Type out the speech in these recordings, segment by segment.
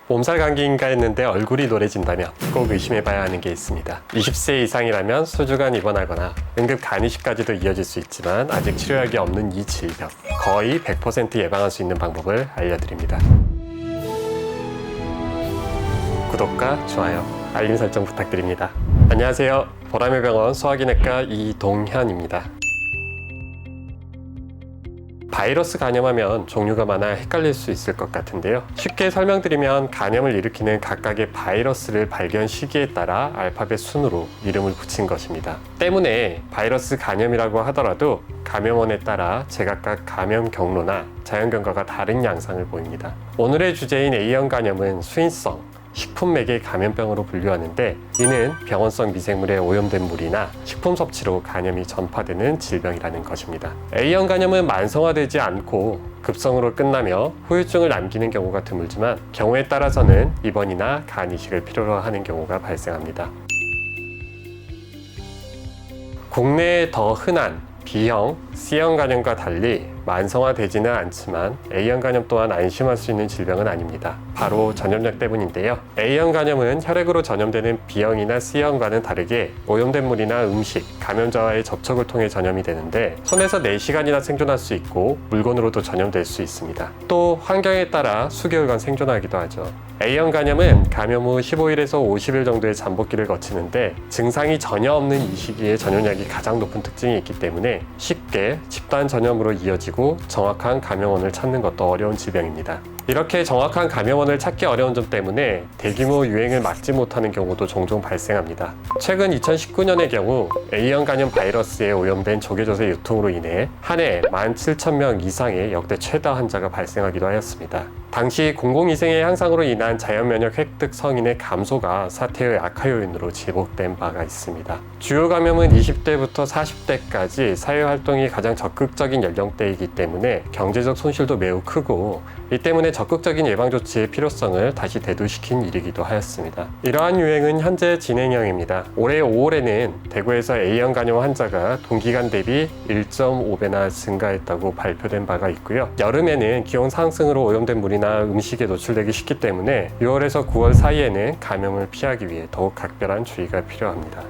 몸살 감기인가 했는데 얼굴이 노래진다면 꼭 의심해봐야 하는 게 있습니다. 20세 이상이라면 수주간 입원하거나 응급 간이식까지도 이어질 수 있지만 아직 치료약이 없는 이 질병, 거의 100% 예방할 수 있는 방법을 알려드립니다. 구독과 좋아요, 알림 설정 부탁드립니다. 안녕하세요. 보람의 병원 소화기내과 이동현입니다. 바이러스 감염하면 종류가 많아 헷갈릴 수 있을 것 같은데요. 쉽게 설명드리면 감염을 일으키는 각각의 바이러스를 발견 시기에 따라 알파벳 순으로 이름을 붙인 것입니다. 때문에 바이러스 감염이라고 하더라도 감염원에 따라 제각각 감염 경로나 자연 경과가 다른 양상을 보입니다. 오늘의 주제인 A형 감염은 수인성 식품 매개 감염병으로 분류하는데, 이는 병원성 미생물에 오염된 물이나 식품 섭취로 감염이 전파되는 질병이라는 것입니다. A형 감염은 만성화되지 않고 급성으로 끝나며 후유증을 남기는 경우가 드물지만 경우에 따라서는 입원이나 간이식을 필요로 하는 경우가 발생합니다. 국내에 더 흔한 B형, C형 감염과 달리 만성화되지는 않지만 A형 감염 또한 안심할 수 있는 질병은 아닙니다. 바로 전염력 때문인데요. A형 감염은 혈액으로 전염되는 B형이나 C형과는 다르게 오염된 물이나 음식, 감염자와의 접촉을 통해 전염이 되는데, 손에서 4시간이나 생존할 수 있고 물건으로도 전염될 수 있습니다. 또 환경에 따라 수개월간 생존하기도 하죠. A형 감염은 감염 후 15일에서 50일 정도의 잠복기를 거치는데, 증상이 전혀 없는 이 시기에 전염력이 가장 높은 특징이 있기 때문에 쉽게 집단 전염으로 이어지고 정확한 감염원을 찾는 것도 어려운 질병입니다. 이렇게 정확한 감염원을 찾기 어려운 점 때문에 대규모 유행을 막지 못하는 경우도 종종 발생합니다. 최근 2019년의 경우 A형 감염 바이러스에 오염된 조개젖의 유통으로 인해 한 해 17,000명 이상의 역대 최다 환자가 발생하기도 하였습니다. 당시 공공위생의 향상으로 인한 자연면역 획득 성인의 감소가 사태의 악화 요인으로 지목된 바가 있습니다. 주요 감염은 20대부터 40대까지 사회활동이 가장 적극적인 연령대이기 때문에 경제적 손실도 매우 크고, 이 때문에 적극적인 예방조치의 필요성을 다시 대두시킨 일이기도 하였습니다. 이러한 유행은 현재 진행형입니다. 올해 5월에는 대구에서 A형 감염 환자가 동기간 대비 1.5배나 증가했다고 발표된 바가 있고요. 여름에는 기온 상승으로 오염된 물이나 음식에 노출되기 쉽기 때문에 6월에서 9월 사이에는 감염을 피하기 위해 더욱 각별한 주의가 필요합니다.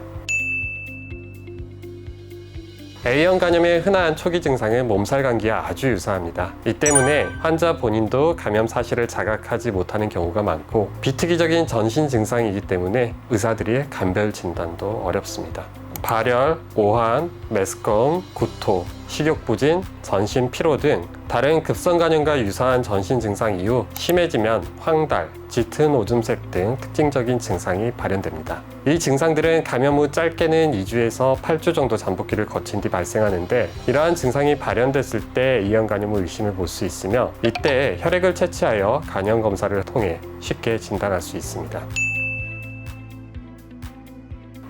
A형 감염의 흔한 초기 증상은 몸살 감기와 아주 유사합니다. 이 때문에 환자 본인도 감염 사실을 자각하지 못하는 경우가 많고, 비특이적인 전신 증상이기 때문에 의사들이 감별 진단도 어렵습니다. 발열, 오한, 메스꺼움, 구토, 식욕부진, 전신 피로 등 다른 급성 감염과 유사한 전신 증상 이후 심해지면 황달, 짙은 오줌색 등 특징적인 증상이 발현됩니다. 이 증상들은 감염 후 짧게는 2주에서 8주 정도 잠복기를 거친 뒤 발생하는데, 이러한 증상이 발현됐을 때 A형 감염을 의심해 볼 수 있으며, 이때 혈액을 채취하여 간염 검사를 통해 쉽게 진단할 수 있습니다.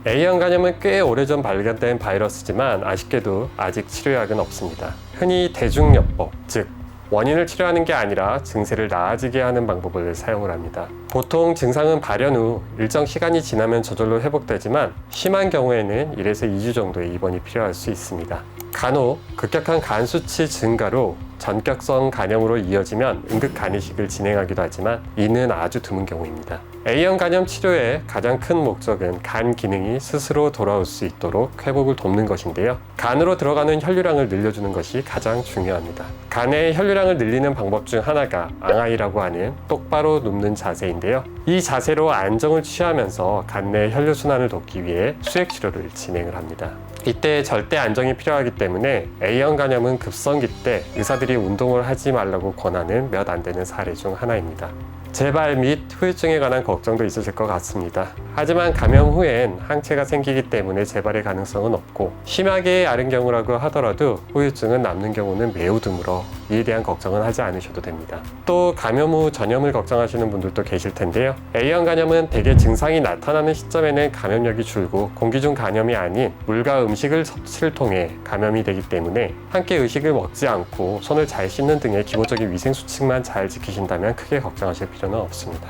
A형 감염은 꽤 오래전 발견된 바이러스지만 아쉽게도 아직 치료약은 없습니다. 흔히 대중요법, 즉 원인을 치료하는 게 아니라 증세를 나아지게 하는 방법을 사용을 합니다. 보통 증상은 발현 후 일정 시간이 지나면 저절로 회복되지만, 심한 경우에는 1에서 2주 정도의 입원이 필요할 수 있습니다. 간혹 급격한 간 수치 증가로 전격성 감염으로 이어지면 응급 간이식을 진행하기도 하지만 이는 아주 드문 경우입니다. A형 감염 치료의 가장 큰 목적은 간 기능이 스스로 돌아올 수 있도록 회복을 돕는 것인데요. 간으로 들어가는 혈류량을 늘려주는 것이 가장 중요합니다. 간의 혈류량을 늘리는 방법 중 하나가 앙하이라고 하는 똑바로 눕는 자세인데요. 이 자세로 안정을 취하면서 간 내 혈류순환을 돕기 위해 수액치료를 진행을 합니다. 이때 절대 안정이 필요하기 때문에 A형 감염은 급성기 때 의사들이 운동을 하지 말라고 권하는 몇 안 되는 사례 중 하나입니다. 재발 및 후유증에 관한 걱정도 있으실 것 같습니다. 하지만 감염 후엔 항체가 생기기 때문에 재발의 가능성은 없고, 심하게 앓은 경우라고 하더라도 후유증은 남는 경우는 매우 드물어 이에 대한 걱정은 하지 않으셔도 됩니다. 또 감염 후 전염을 걱정하시는 분들도 계실 텐데요. A형 감염은 대개 증상이 나타나는 시점에는 감염력이 줄고 공기 중 감염이 아닌 물과 음식을 섭취를 통해 감염이 되기 때문에 함께 의식을 먹지 않고 손을 잘 씻는 등의 기본적인 위생 수칙만 잘 지키신다면 크게 걱정하실 필요는 없습니다.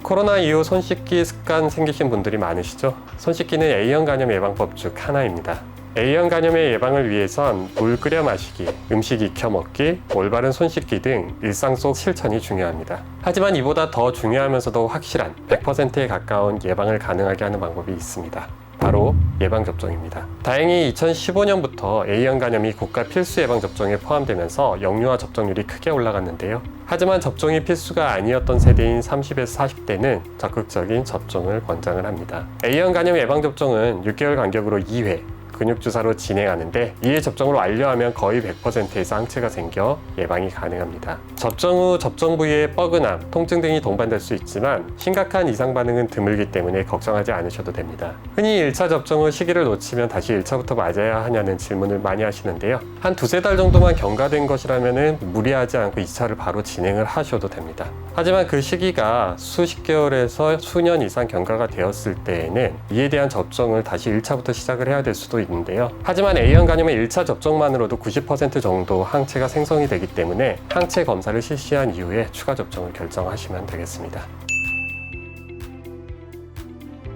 코로나 이후 손 씻기 습관 생기신 분들이 많으시죠? 손 씻기는 A형 감염 예방법 중 하나입니다. A형 간염의 예방을 위해선 물 끓여 마시기, 음식 익혀 먹기, 올바른 손 씻기 등 일상 속 실천이 중요합니다. 하지만 이보다 더 중요하면서도 확실한 100%에 가까운 예방을 가능하게 하는 방법이 있습니다. 바로 예방접종입니다. 다행히 2015년부터 A형 간염이 국가 필수 예방접종에 포함되면서 영유아 접종률이 크게 올라갔는데요. 하지만 접종이 필수가 아니었던 세대인 30에서 40대는 적극적인 접종을 권장을 합니다. A형 간염 예방접종은 6개월 간격으로 2회 근육주사로 진행하는데 이에 접종을 완료하면 거의 100%에서 항체가 생겨 예방이 가능합니다. 접종 후 접종 부위에 뻐근함, 통증 등이 동반될 수 있지만 심각한 이상 반응은 드물기 때문에 걱정하지 않으셔도 됩니다. 흔히 1차 접종 후 시기를 놓치면 다시 1차부터 맞아야 하냐는 질문을 많이 하시는데요. 한 두세 달 정도만 경과된 것이라면 무리하지 않고 2차를 바로 진행을 하셔도 됩니다. 하지만 그 시기가 수십 개월에서 수년 이상 경과가 되었을 때에는 이에 대한 접종을 다시 1차부터 시작을 해야 될 수도 있는데요. 하지만 A형 간염의 1차 접종만으로도 90% 정도 항체가 생성이 되기 때문에 항체 검사를 실시한 이후에 추가 접종을 결정하시면 되겠습니다.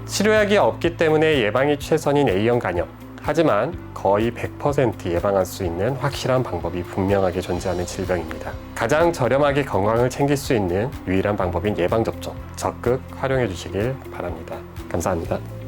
치료약이 없기 때문에 예방이 최선인 A형 간염. 하지만 거의 100% 예방할 수 있는 확실한 방법이 분명하게 존재하는 질병입니다. 가장 저렴하게 건강을 챙길 수 있는 유일한 방법인 예방접종 적극 활용해 주시길 바랍니다. 감사합니다.